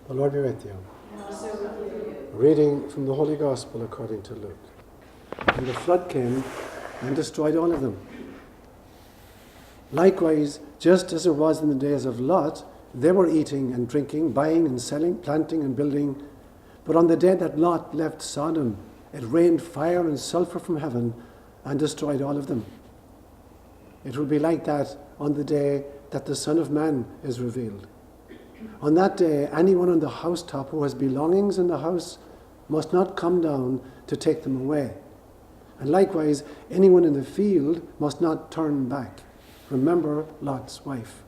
The Lord be with you. Reading from the Holy Gospel according to Luke. And the flood came and destroyed all of them. Likewise, just as it was in the days of Lot, they were eating and drinking, buying and selling, planting and building. But on the day that Lot left Sodom, it rained fire and sulfur from heaven and destroyed all of them. It will be like that on the day that the Son of Man is revealed. On that day, anyone on the housetop who has belongings in the house must not come down to take them away. And likewise, anyone in the field must not turn back. Remember Lot's wife.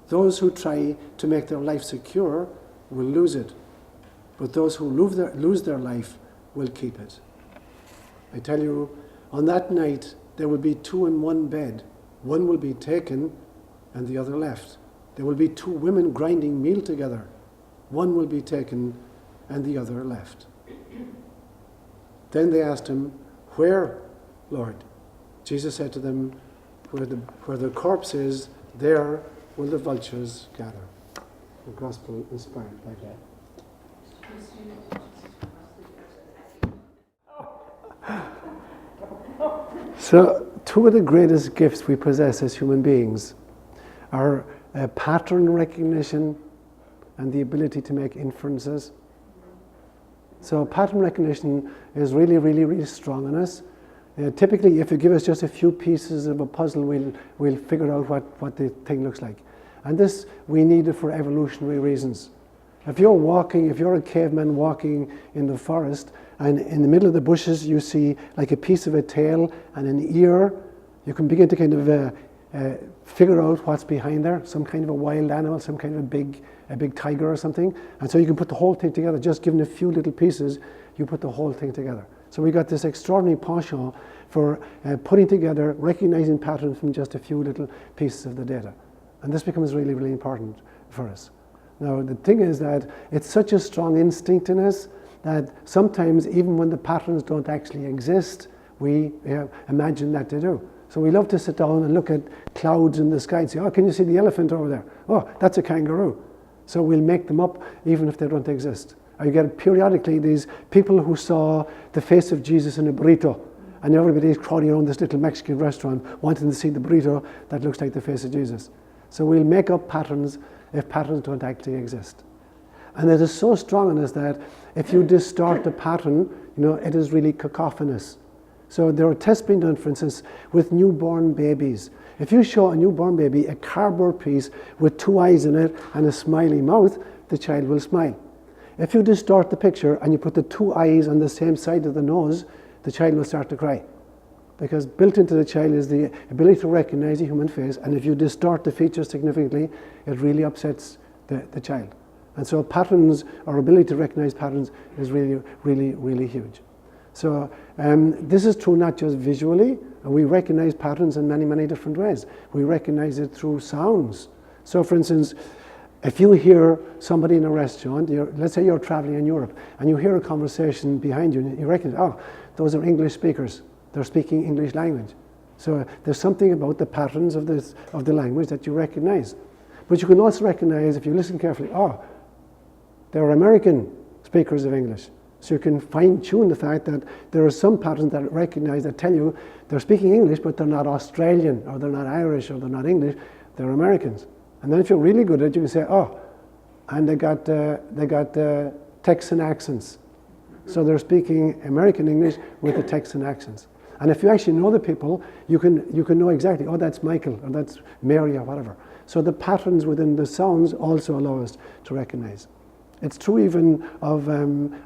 Those who try to make their life secure will lose it, but those who lose their life will keep it. I tell you, on that night there will be two in one bed. One will be taken and the other left. There will be two women grinding meal together. One will be taken and the other left. Then they asked him, "Where, Lord?" Jesus said to them, where the corpse is, there will the vultures gather. The gospel inspired by God. So, two of the greatest gifts we possess as human beings are pattern recognition and the ability to make inferences. So pattern recognition is really, really, really strong in us. Typically, if you give us just a few pieces of a puzzle, we'll figure out what the thing looks like. And this, we need it for evolutionary reasons. If you're a caveman walking in the forest, and in the middle of the bushes you see like a piece of a tail and an ear, you can begin to kind of figure out what's behind there, some kind of a wild animal, some kind of a big tiger or something. And so you can put the whole thing together. Just given a few little pieces, you put the whole thing together. So we got this extraordinary penchant for putting together, recognizing patterns from just a few little pieces of the data. And this becomes really, really important for us. Now, the thing is that it's such a strong instinct in us that sometimes, even when the patterns don't actually exist, we imagine that they do. So we love to sit down and look at clouds in the sky and say, "Oh, can you see the elephant over there? Oh, that's a kangaroo." So we'll make them up even if they don't exist. Or you get periodically these people who saw the face of Jesus in a burrito, and everybody's crowding around this little Mexican restaurant wanting to see the burrito that looks like the face of Jesus. So we'll make up patterns if patterns don't actually exist. And it is so strong in us that if you distort the pattern, it is really cacophonous. So there are tests being done, for instance, with newborn babies. If you show a newborn baby a cardboard piece with two eyes in it and a smiley mouth, the child will smile. If you distort the picture and you put the two eyes on the same side of the nose, the child will start to cry. Because built into the child is the ability to recognize a human face, and if you distort the features significantly, it really upsets the child. And so patterns, our ability to recognize patterns is really, really, really huge. So this is true not just visually. We recognize patterns in many, many different ways. We recognize it through sounds. So for instance, if you hear somebody in a restaurant, let's say you're traveling in Europe, and you hear a conversation behind you, and you recognize, oh, those are English speakers. They're speaking English language. So there's something about the patterns of the language that you recognize. But you can also recognize, if you listen carefully, oh, they're American speakers of English. So you can fine-tune the fact that there are some patterns that recognize, that tell you they're speaking English, but they're not Australian, or they're not Irish, or they're not English, they're Americans. And then if you're really good at it, you can say, oh, and they got Texan accents. So they're speaking American English with the Texan accents. And if you actually know the people, you can know exactly, oh, that's Michael, or that's Mary, or whatever. So the patterns within the sounds also allow us to recognize. It's true even of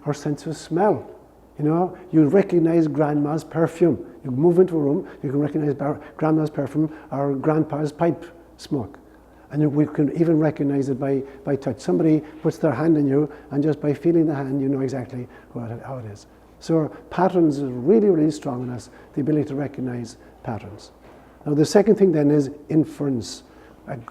our sense of smell. You recognize grandma's perfume. You move into a room, you can recognize grandma's perfume or grandpa's pipe smoke. And we can even recognize it by touch. Somebody puts their hand on you, and just by feeling the hand, you know exactly how it is. So patterns is really, really strong in us, the ability to recognize patterns. Now the second thing then is inference.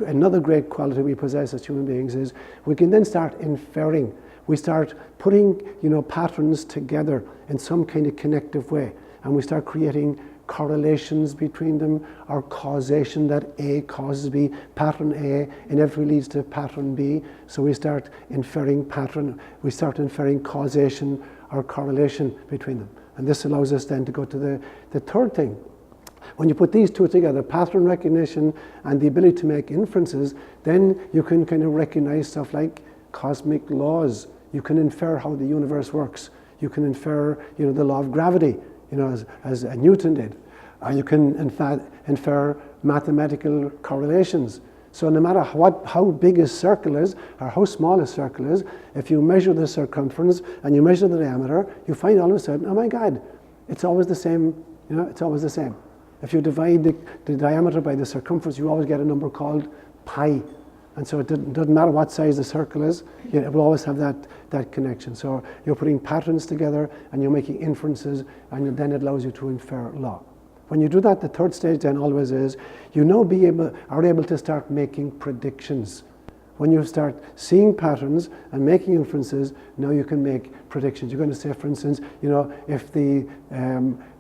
Another great quality we possess as human beings is we can then start inferring. We start putting patterns together in some kind of connective way, and we start creating correlations between them, or causation, that A causes B, pattern A inevitably leads to pattern B. So we start inferring causation or correlation between them. And this allows us then to go to the third thing. When you put these two together, pattern recognition and the ability to make inferences, then you can kind of recognize stuff like cosmic laws. You can infer how the universe works. You can infer, the law of gravity, as Newton did. Or you can infer mathematical correlations. So no matter how big a circle is or how small a circle is, if you measure the circumference and you measure the diameter, you find all of a sudden, oh my God, it's always the same. It's always the same. If you divide the diameter by the circumference, you always get a number called pi. And so it doesn't matter what size the circle is, it will always have that connection. So you're putting patterns together and you're making inferences, and then it allows you to infer law. When you do that, the third stage then always is, are able to start making predictions. When you start seeing patterns and making inferences, now you can make predictions. You're going to say, for instance, if the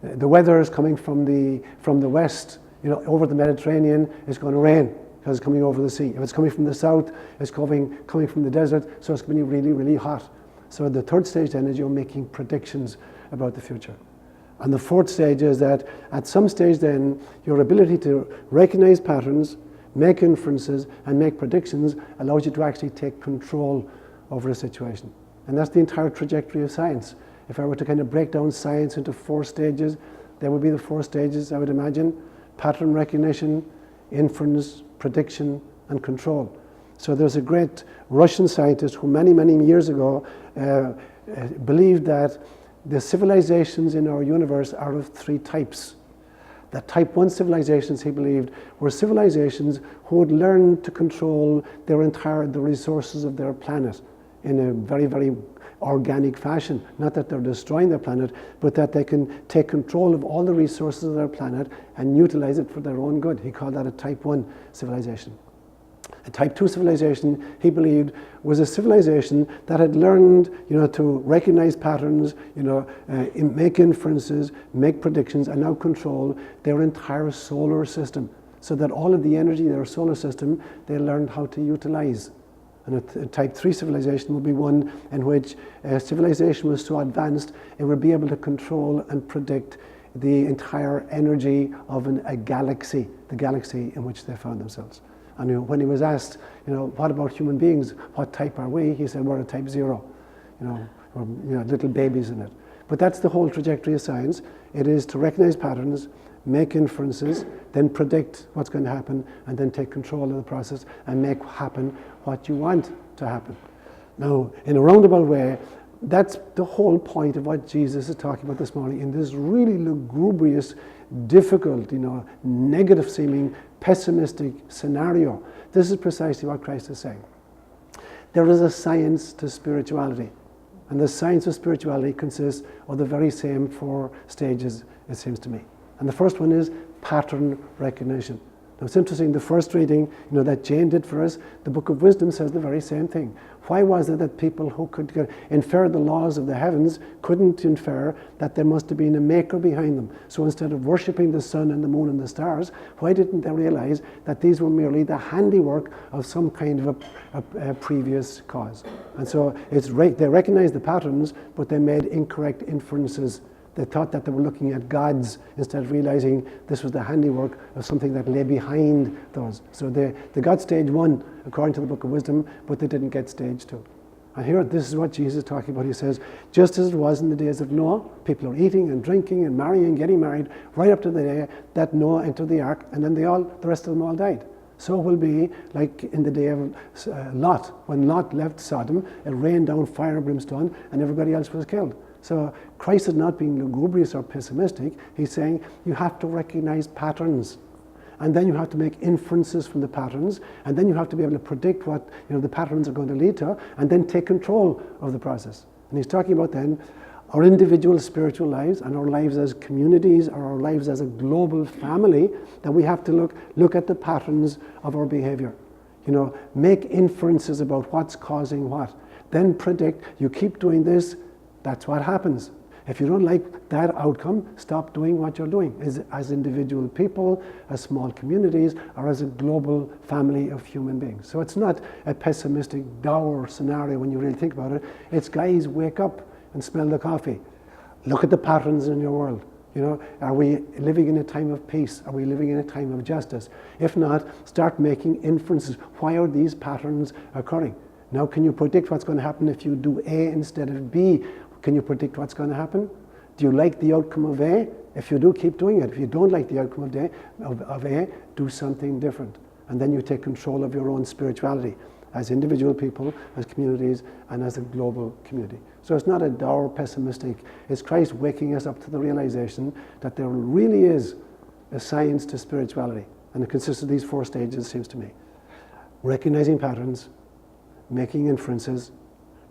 weather is coming from the west, over the Mediterranean, it's going to rain because it's coming over the sea. If it's coming from the south, it's coming from the desert, so it's going to be really, really hot. So the third stage then is you're making predictions about the future. And the fourth stage is that at some stage then, your ability to recognize patterns, make inferences, and make predictions allows you to actually take control over a situation. And that's the entire trajectory of science. If I were to kind of break down science into 4 stages, there would be the 4 stages, I would imagine: pattern recognition, inference, prediction, and control. So there's a great Russian scientist who many, many years ago believed that the civilizations in our universe are of 3 types. The type 1 civilizations, he believed, were civilizations who had learned to control the resources of their planet in a very, very organic fashion. Not that they're destroying their planet, but that they can take control of all the resources of their planet and utilize it for their own good. He called that a type 1 civilization. A type 2 civilization, he believed, was a civilization that had learned, to recognize patterns, make inferences, make predictions, and now control their entire solar system, so that all of the energy in their solar system they learned how to utilize. And a type 3 civilization would be one in which a civilization was so advanced it would be able to control and predict the entire energy of a galaxy, the galaxy in which they found themselves. And when he was asked, what about human beings? What type are we? He said, we're a type 0. We're little babies in it. But that's the whole trajectory of science. It is to recognize patterns, make inferences, then predict what's going to happen, and then take control of the process and make happen what you want to happen. Now, in a roundabout way, that's the whole point of what Jesus is talking about this morning in this really lugubrious, difficult, negative seeming, pessimistic scenario. This is precisely what Christ is saying. There is a science to spirituality, and the science of spirituality consists of the very same 4 stages, it seems to me. And the first one is pattern recognition. Now it's interesting, the first reading that Jane did for us, the Book of Wisdom says the very same thing. Why was it that people who could infer the laws of the heavens couldn't infer that there must have been a maker behind them? So instead of worshipping the sun and the moon and the stars, why didn't they realize that these were merely the handiwork of some kind of a previous cause? And so they recognized the patterns, but they made incorrect inferences. They thought that they were looking at gods instead of realizing this was the handiwork of something that lay behind those. So they got stage 1 according to the Book of Wisdom, but they didn't get stage 2. And here, this is what Jesus is talking about. He says, just as it was in the days of Noah, people are eating and drinking and marrying, getting married, right up to the day that Noah entered the ark, and then the rest of them all died. So it will be like in the day of Lot. When Lot left Sodom, it rained down fire and brimstone, and everybody else was killed. So Christ is not being lugubrious or pessimistic. He's saying you have to recognize patterns, and then you have to make inferences from the patterns, and then you have to be able to predict what the patterns are going to lead to, and then take control of the process. And he's talking about then our individual spiritual lives and our lives as communities, or our lives as a global family, that we have to look at the patterns of our behavior. Make inferences about what's causing what. Then predict, you keep doing this, that's what happens. If you don't like that outcome, stop doing what you're doing, as individual people, as small communities, or as a global family of human beings. So it's not a pessimistic, dour scenario when you really think about it. It's, guys, wake up and smell the coffee. Look at the patterns in your world. You know, are we living in a time of peace? Are we living in a time of justice? If not, start making inferences. Why are these patterns occurring? Now, can you predict what's going to happen if you do A instead of B? Can you predict what's going to happen? Do you like the outcome of A? If you do, keep doing it. If you don't like the outcome of A, do something different. And then you take control of your own spirituality as individual people, as communities, and as a global community. So it's not a dour, pessimistic, it's Christ waking us up to the realization that there really is a science to spirituality. And it consists of these 4 stages, it seems to me. Recognizing patterns, making inferences,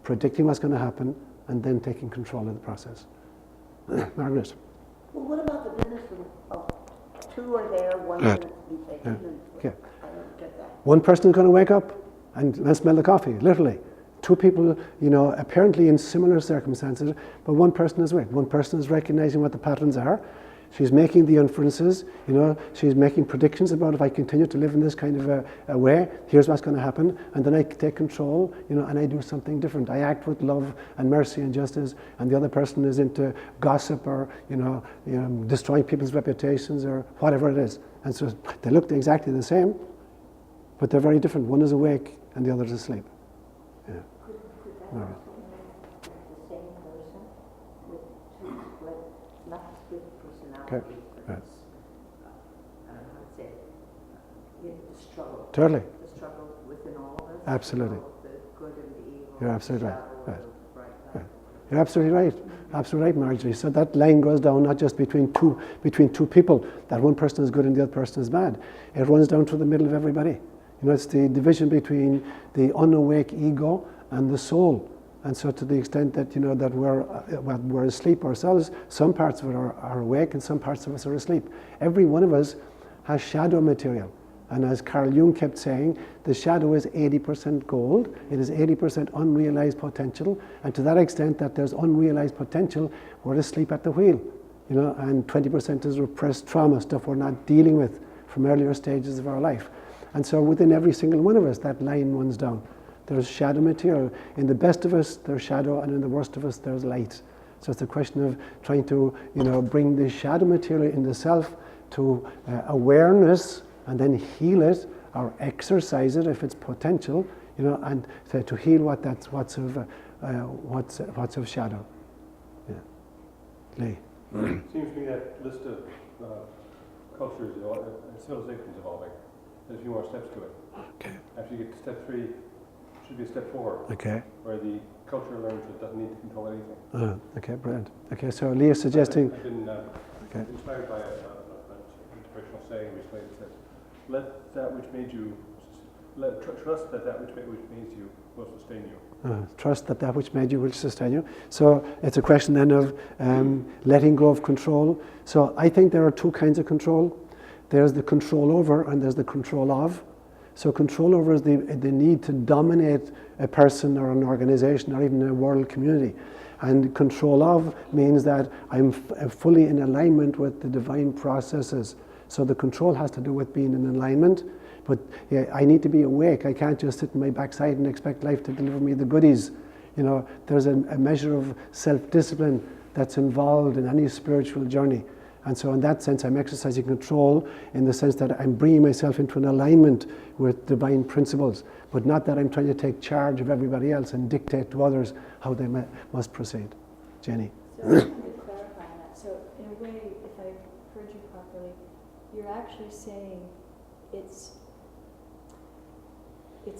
predicting what's going to happen, and then taking control of the process. Margaret. Well, what about the business of 2 are there, 1 can be taken? Okay. I don't get that. One person is going to wake up and smell the coffee, literally. 2 people, you know, apparently in similar circumstances, but one person is awake. One person is recognizing what the patterns are. She's making the inferences, you know, she's making predictions about if I continue to live in this kind of a way, here's what's going to happen, and then I take control, you know, and I do something different. I act with love and mercy and justice, and the other person is into gossip or, you know, destroying people's reputations or whatever it is. And so they look exactly the same, but they're very different. One is awake and the other is asleep. Yeah. Could that also mean that the same person with 2 split, not split personalities, Okay. but Right. I don't know how to say it, the struggle. Totally. The struggle within all of us. Absolutely. The good and the evil. You're absolutely the right. shadow, Right. the bright Right. light. You're absolutely right. Absolutely right, Marjorie. So that line goes down not just between two people, that one person is good and the other person is bad. It runs down to the middle of everybody. You know, it's the division between the unawake ego and the soul. And so to the extent that, you know, that we're asleep ourselves, some parts of it are awake and some parts of us are asleep. Every one of us has shadow material. And as Carl Jung kept saying, the shadow is 80% gold, it is 80% unrealized potential, and to that extent that there's unrealized potential, we're asleep at the wheel, you know, and 20% is repressed trauma, stuff we're not dealing with from earlier stages of our life. And so within every single one of us, that line runs down. There's shadow material. In the best of us, there's shadow, and in the worst of us, there's light. So it's a question of trying to, you know, bring the shadow material in the self to awareness, and then heal it or exercise it if it's potential, you know, and to heal what's of shadow. Yeah. Lee. It seems to me that list of cultures and civilizations evolving. There's a few more steps to it. Okay. After you get to step 3, should be a step 4, Okay. where the culture learns it doesn't need to control anything. Okay, brilliant. Okay, so Lee is suggesting. I've been inspired by an inspirational saying recently that says, "Let that which made you, trust that which made you will sustain you." Trust that which made you will sustain you. So it's a question then of letting go of control. So I think there are 2 kinds of control. There's the control over and there's the control of. So control over is the need to dominate a person or an organization or even a world community. And control of means that I'm fully in alignment with the divine processes. So the control has to do with being in alignment. But yeah, I need to be awake. I can't just sit in my backside and expect life to deliver me the goodies. You know, there's a measure of self-discipline that's involved in any spiritual journey. And so in that sense, I'm exercising control in the sense that I'm bringing myself into an alignment with divine principles, but not that I'm trying to take charge of everybody else and dictate to others how they must proceed. Jenny. So I just wanted to clarify on that. So in a way, if I heard you properly, you're actually saying it's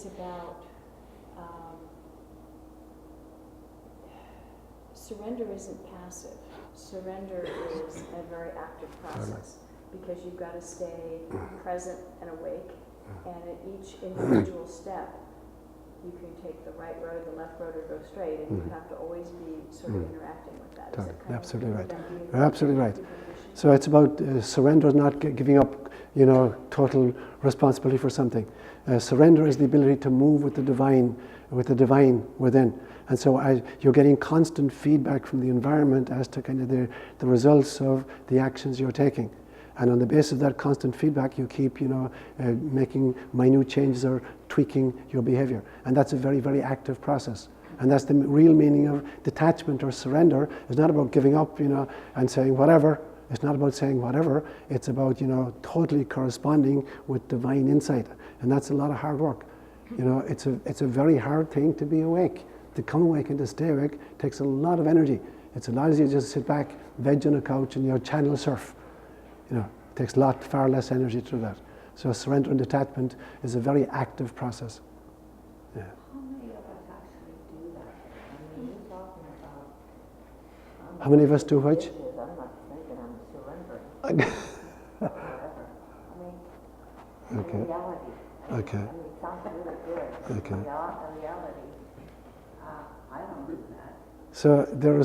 about surrender isn't passive. Surrender is a very active process because you've got to stay present and awake, and at each individual step you can take the right road, the left road, or go straight, and you have to always be sort of interacting with that. Is that kind Absolutely of right. that You're absolutely right. So it's about surrender is not giving up, total responsibility for something. Surrender is the ability to move with the divine within. And so you're getting constant feedback from the environment as to kind of the results of the actions you're taking. And on the basis of that constant feedback, you keep, making minute changes or tweaking your behavior. And that's a very, very active process. And that's the real meaning of detachment or surrender. It's not about giving up, and saying whatever. It's not about saying whatever. It's about, totally corresponding with divine insight. And that's a lot of hard work. It's a very hard thing to be awake. To come awake and to stay awake takes a lot of energy. It's a lot easier to just sit back, veg on a couch, and channel surf. It takes far less energy to do that. So surrender and detachment is a very active process. Yeah. How many of us actually do that? I mean, you're talking about... How many of us do which? I'm not thinking I'm surrendering. Whatever. I mean, Okay. in reality. Okay. I mean, it sounds really good. Okay. In reality, I don't do that. So there are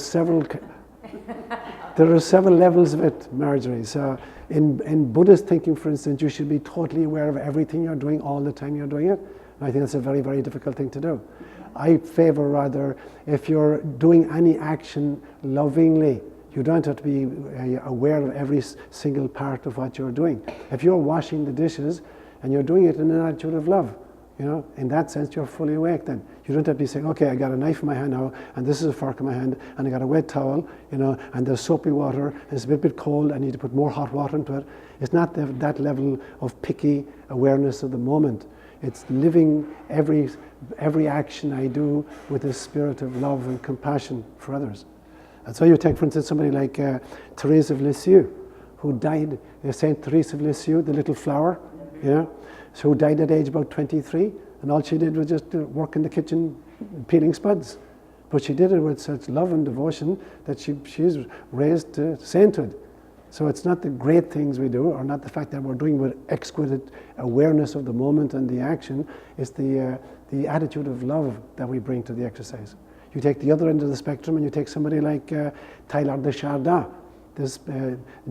several levels of it, Marjorie. So in Buddhist thinking, for instance, you should be totally aware of everything you're doing all the time you're doing it. And I think that's a very, very difficult thing to do. I favor rather, if you're doing any action lovingly, you don't have to be aware of every single part of what you're doing. If you're washing the dishes and you're doing it in an attitude of love, in that sense, you're fully awake then. You don't have to be saying, okay, I got a knife in my hand now, and this is a fork in my hand, and I got a wet towel, and there's soapy water, and it's a bit cold, I need to put more hot water into it. It's not that level of picky awareness of the moment. It's living every action I do with a spirit of love and compassion for others. And so you take, for instance, somebody like Therese of Lisieux, who died, Saint Therese of Lisieux, the little flower, so who died at age about 23, and all she did was just work in the kitchen peeling spuds. But she did it with such love and devotion that she's raised to sainthood. So it's not the great things we do, or not the fact that we're doing with exquisite awareness of the moment and the action. It's the attitude of love that we bring to the exercise. You take the other end of the spectrum and you take somebody like Teilhard de Chardin, this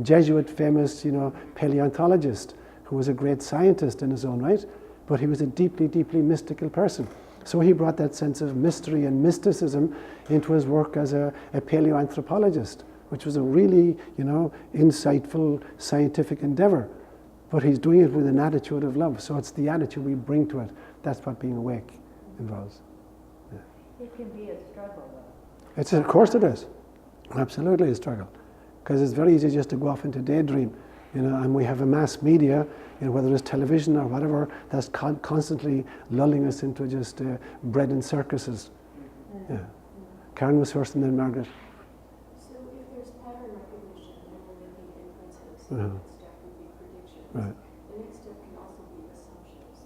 Jesuit famous paleontologist, who was a great scientist in his own right, but he was a deeply, deeply mystical person. So he brought that sense of mystery and mysticism into his work as a paleoanthropologist, which was a really, insightful scientific endeavor. But he's doing it with an attitude of love. So it's the attitude we bring to it. That's what being awake involves. Yeah. It can be a struggle, though. Of course it is. Absolutely a struggle. Because it's very easy just to go off into daydream. And we have a mass media, whether it's television or whatever, that's constantly lulling us into just bread and circuses. Yeah. Karen was first and then Margaret. So if there's pattern recognition and we're making inferences, Uh-huh. the next step would be predictions. Right. The next step can also be assumptions.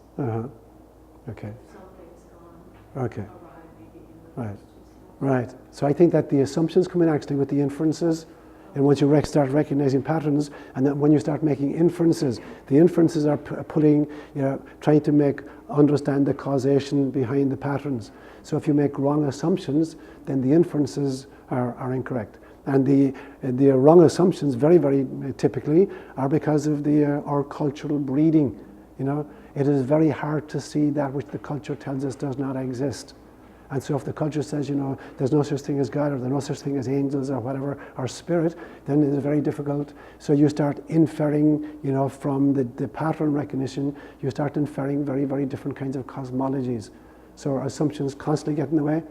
Okay. If something's gone Okay. awry, maybe in the Right. first 2 steps. Right. So I think that the assumptions come in actually with the inferences. And once you start recognizing patterns, and then when you start making inferences, the inferences are trying to understand the causation behind the patterns. So if you make wrong assumptions, then the inferences are incorrect. And the wrong assumptions, very, very typically, are because of our cultural breeding. It is very hard to see that which the culture tells us does not exist. And so if the culture says, there's no such thing as God, or there's no such thing as angels, or whatever, or spirit, then it is very difficult. So you start inferring, from the pattern recognition, you start inferring very, very different kinds of cosmologies. So our assumptions constantly get in the way,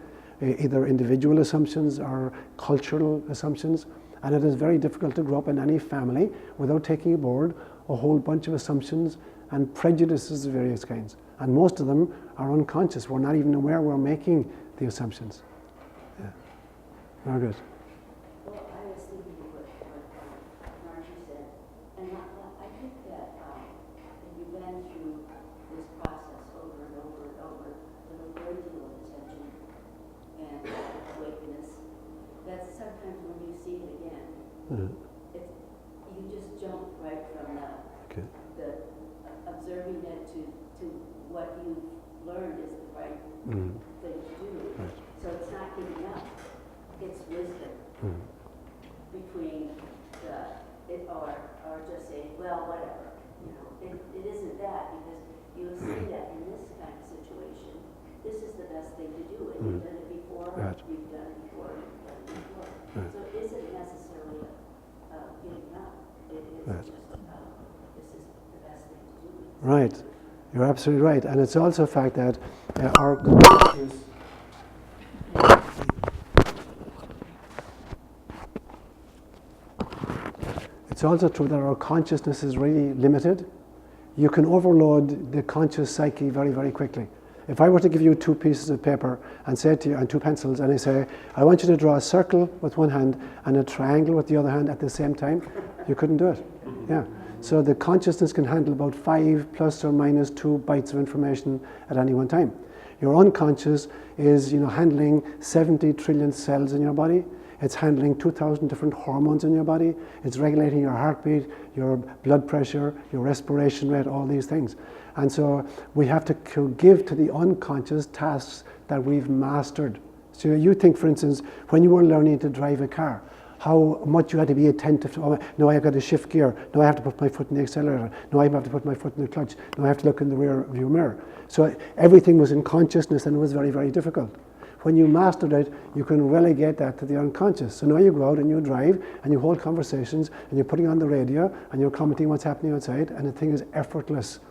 either individual assumptions or cultural assumptions. And it is very difficult to grow up in any family without taking aboard a whole bunch of assumptions and prejudices of various kinds. And most of them are unconscious. We're not even aware we're making the assumptions. Yeah. Margaret. Well, I was thinking of what Margie said, and I think that you've been through this process over and over and over with a great deal of attention and awakeness, that sometimes when you see it again, you just jump right from the observing it to what you've learned is the right thing to do. Right. So it's not giving up, it's wisdom between it all or just saying, well, whatever, you know. It isn't that, because you will see that in this kind of situation, this is the best thing to do, and you've done it before, Right. you've done it before, you've done it before. Right. So it isn't necessarily giving up. It is Right. just, this is the best thing to do. Right. You're absolutely right. And it's also a fact that our it's also true that our consciousness is really limited. You can overload the conscious psyche very, very quickly. If I were to give you 2 pieces of paper and say to you, and 2 pencils, and I say, I want you to draw a circle with one hand and a triangle with the other hand at the same time, you couldn't do it. Yeah. So the consciousness can handle about 5 plus or minus 2 bytes of information at any one time. Your unconscious is, handling 70 trillion cells in your body. It's handling 2,000 different hormones in your body. It's regulating your heartbeat, your blood pressure, your respiration rate, all these things. And so we have to give to the unconscious tasks that we've mastered. So you think, for instance, when you were learning to drive a car, how much you had to be attentive to, oh, no, I've got to shift gear, no, I have to put my foot in the accelerator, no, I have to put my foot in the clutch, no, I have to look in the rear view mirror. So everything was in consciousness, and it was very, very difficult. When you mastered it, you can relegate that to the unconscious. So now you go out and you drive, and you hold conversations, and you're putting on the radio, and you're commenting what's happening outside, and the thing is effortless.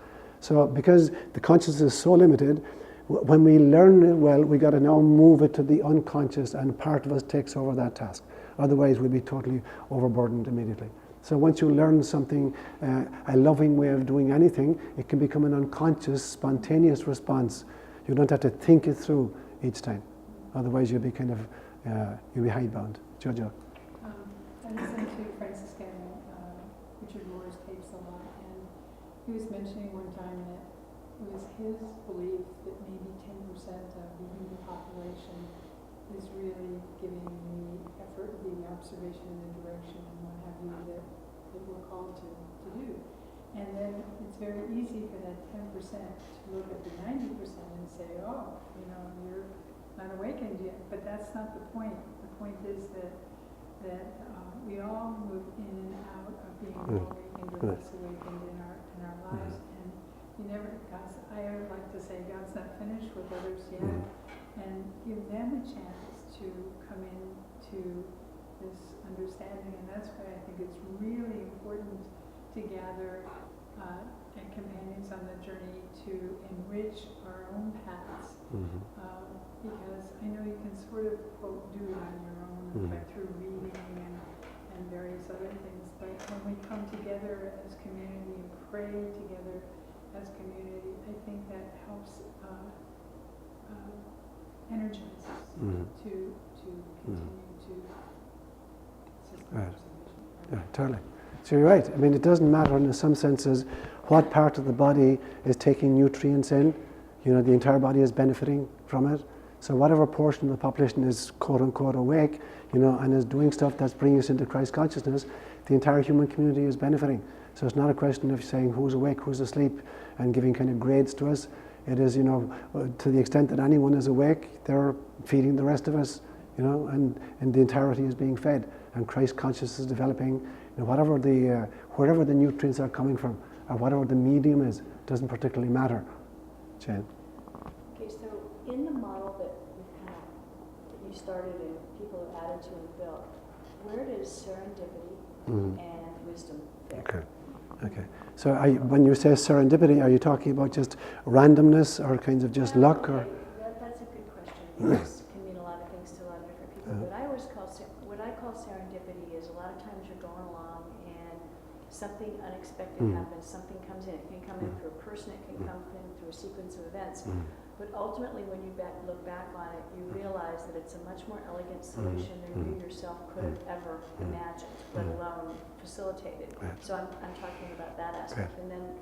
So because the consciousness is so limited, when we learn it well, we got to now move it to the unconscious, and part of us takes over that task. Otherwise, we'll be totally overburdened immediately. So once you learn something, a loving way of doing anything, it can become an unconscious, spontaneous response. You don't have to think it through each time. Otherwise, you'll be you'll be hidebound. Jojo. I listened to Francis Scanlon, Richard Moore's tapes a lot, and he was mentioning one time that it was his belief that maybe 10% of the human population is really giving the effort, the observation and the direction and what have you that we're called to do. And then it's very easy for that 10% to look at the 90% and say, oh, you're not awakened yet. But that's not the point. The point is that we all move in and out of being more awakened or less awakened in our lives. And I would like to say God's not finished with others yet. And give them a chance to come into this understanding. And that's why I think it's really important to gather companions on the journey to enrich our own paths. Because I know you can sort of, quote, do it on your own by through reading and various other things. But when we come together as community and pray together as community, I think that helps energize us to continue to Right. Yeah, totally. So you're right. I mean, it doesn't matter in some senses what part of the body is taking nutrients in. The entire body is benefiting from it. So whatever portion of the population is quote unquote awake, and is doing stuff that's bringing us into Christ consciousness, the entire human community is benefiting. So it's not a question of saying who's awake, who's asleep, and giving kind of grades to us. It is, to the extent that anyone is awake, they're feeding the rest of us, and the entirety is being fed. And Christ consciousness is developing, wherever the nutrients are coming from, or whatever the medium is, doesn't particularly matter. Jane. Okay, so in the model that you started and people have added to and built, where does serendipity and wisdom fit? Okay. So when you say serendipity, are you talking about just randomness or kinds of just luck? Or? That's a good question. This can mean a lot of things to a lot of different people. What I call serendipity is a lot of times you're going along and something unexpected happens, something comes in. It can come in through a person, it can come in through a sequence of events. But ultimately, when you look back on it, you realize that it's a much more elegant solution than you yourself could have ever imagined, let alone facilitated. So I'm talking about that aspect. And then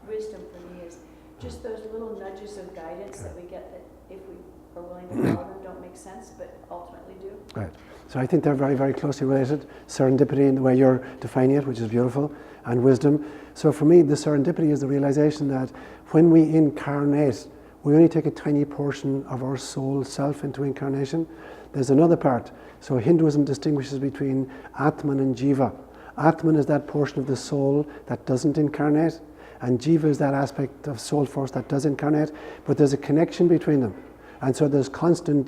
wisdom for me is just those little nudges of guidance that we get that if we are willing to follow them don't make sense, but ultimately do. Right. So I think they're very, very closely related. Serendipity in the way you're defining it, which is beautiful, and wisdom. So for me, the serendipity is the realization that when we incarnate, we only take a tiny portion of our soul self into incarnation. There's another part. So Hinduism distinguishes between Atman and Jiva. Atman is that portion of the soul that doesn't incarnate, and Jiva is that aspect of soul force that does incarnate, but there's a connection between them. And so there's constant,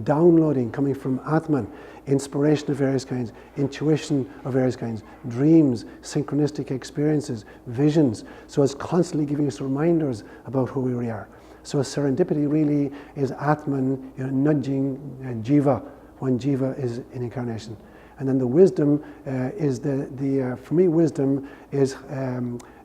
downloading coming from Atman, inspiration of various kinds, intuition of various kinds, dreams, synchronistic experiences, visions. So it's constantly giving us reminders about who we really are. So serendipity really is Atman, nudging Jiva when Jiva is in incarnation. And then the wisdom is for me, wisdom is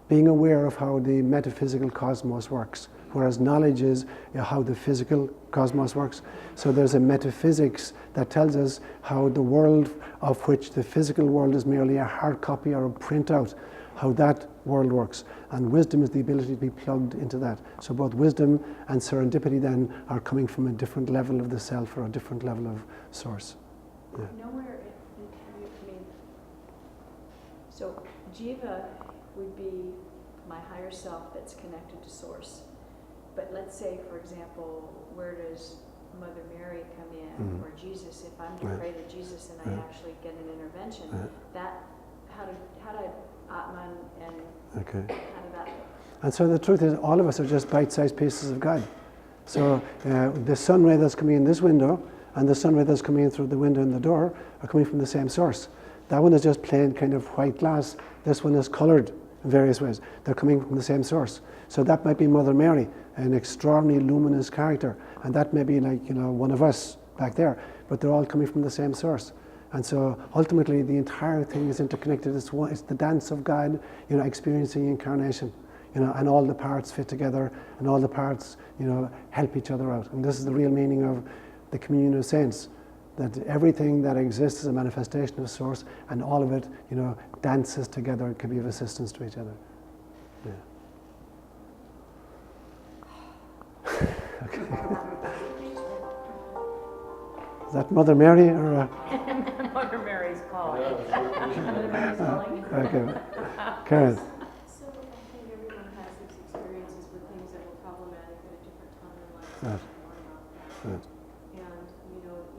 being aware of how the metaphysical cosmos works, whereas knowledge is how the physical cosmos works. So there's a metaphysics that tells us how the world, of which the physical world is merely a hard copy or a printout, how that world works. And wisdom is the ability to be plugged into that. So both wisdom and serendipity then are coming from a different level of the self or a different level of source. Yeah. Nowhere, so Jiva would be my higher self that's connected to source. But let's say, for example, where does Mother Mary come in, or Jesus? If I'm to pray to Jesus and I actually get an intervention, that how did Atman and how did that look? And so the truth is, all of us are just bite-sized pieces of God. So the sun ray that's coming in this window and the sun ray that's coming in through the window in the door are coming from the same source. That one is just plain kind of white glass. This one is coloured in various ways. They're coming from the same source. So that might be Mother Mary, an extraordinarily luminous character, and that may be like one of us back there. But they're all coming from the same source. And so ultimately the entire thing is interconnected. It's the dance of God, experiencing incarnation, and all the parts fit together, and all the parts, help each other out. And this is the real meaning of the communion of saints, that everything that exists is a manifestation of source, and all of it, dances together and can be of assistance to each other. Yeah. Okay. Is that Mother Mary or? Mother Mary's calling. Mother Mary's calling. Okay, Karen. So I think everyone has these experiences with things that were problematic at a different time in life. So Right. more about that. Right. And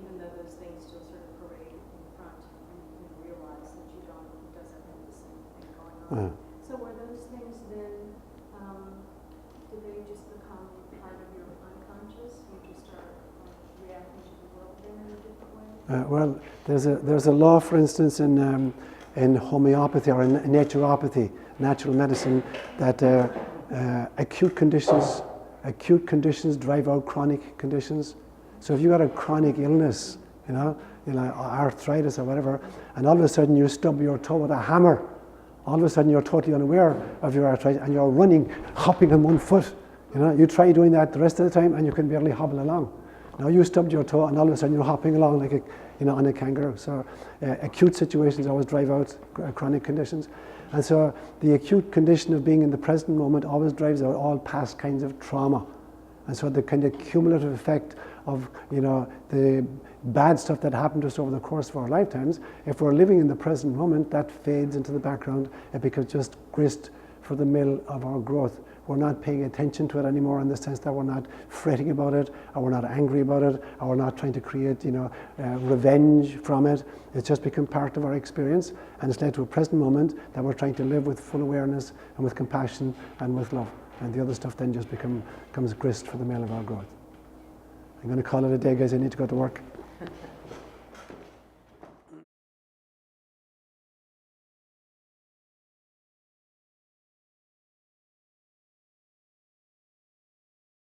even though those things still sort of parade in front, you realize that you doesn't have the same thing going on. So were those things then, did they just become part of your unconscious? You just start reacting to the world then in a different way? Well, there's a law, for instance, in homeopathy or in naturopathy, natural medicine, that acute conditions drive out chronic conditions. So if you got a chronic illness, arthritis or whatever, and all of a sudden you stub your toe with a hammer, all of a sudden you're totally unaware of your arthritis and you're running, hopping on one foot. You try doing that the rest of the time and you can barely hobble along. Now you stubbed your toe and all of a sudden you're hopping along like on a kangaroo. So acute situations always drive out chronic conditions. And so the acute condition of being in the present moment always drives out all past kinds of trauma. And so the kind of cumulative effect of the bad stuff that happened to us over the course of our lifetimes, if we're living in the present moment, that fades into the background. It becomes just grist for the mill of our growth. We're not paying attention to it anymore in the sense that we're not fretting about it, or we're not angry about it, or we're not trying to create revenge from it. It's just become part of our experience, and it's led to a present moment that we're trying to live with full awareness and with compassion and with love. And the other stuff then just becomes grist for the mill of our growth. I'm going to call it a day, guys. I need to go to work.